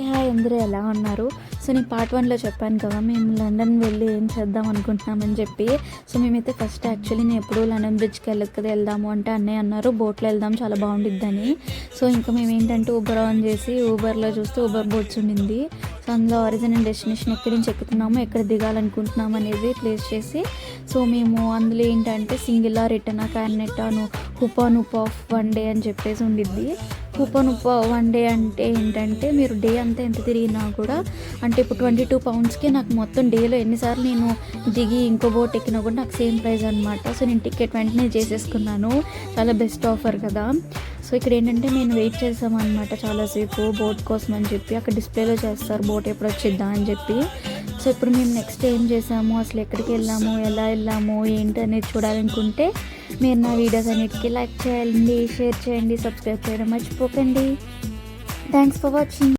Hi అందరూ ఎలా ఉన్నారు? సో నేను పార్ట్ 1లో చెప్పాను కదా మేము లండన్ వెళ్ళి ఏం చేద్దాం అనుకుంటున్నామని చెప్పి. సో మేమైతే ఫస్ట్ యాక్చువల్లీ నేను ఎప్పుడు లండన్ బ్రిడ్జ్కి వెళ్ళదు కదా, వెళ్దాము అంటే అన్నయ్య అన్నారు బోట్లో వెళ్దాం చాలా బాగుండిద్దని. సో ఇంకా మేము ఏంటంటే ఊబర్ ఆన్ చేసి ఊబర్లో చూస్తే ఊబర్ బోట్స్ ఉండింది. సో అందులో ఆరిజిన్ అండ్ డెస్టినేషన్ ఎక్కడి నుంచి ఎక్కుతున్నాము, ఎక్కడ దిగాలనుకుంటున్నాము అనేది ప్లేస్ చేసి, సో మేము అందులో ఏంటంటే సింగిలా రిటర్నా క్యాన్నెట్టాను కూపన్ ఆఫ్ 1 డే అని చెప్పేసి ఉండిద్ది. కూపన్ ఆఫ్ 1 డే అంటే ఏంటంటే మీరు డే అంతా ఎంత తిరిగినా కూడా, అంటే ఇప్పుడు 22 పౌండ్స్కి నాకు మొత్తం డేలో ఎన్నిసార్లు నేను దిగి ఇంకో బోట్ ఎక్కినా కూడా నాకు సేమ్ ప్రైస్ అనమాట. సో నేను టికెట్ వెంటనే చేసేసుకున్నాను, చాలా బెస్ట్ ఆఫర్ కదా. సో ఇక్కడ ఏంటంటే నేను వెయిట్ చేసామన్నమాట చాలాసేపు బోట్ కోసం అని చెప్పి. అక్కడ డిస్ప్లేలో చేస్తారు బోట్ ఎప్పుడు వచ్చిద్దా అని చెప్పి. సో ఇప్పుడు మేము నెక్స్ట్ ఏం చేసాము, అసలు ఎక్కడికి వెళ్ళాము, ఎలా వెళ్ళాము ఏంటి అనేది చూడాలనుకుంటే మీరు నా వీడియోస్ అన్నిటికీ లైక్ చేయండి, షేర్ చేయండి, సబ్స్క్రైబ్ చేయడం మర్చిపోకండి. Thanks for watching.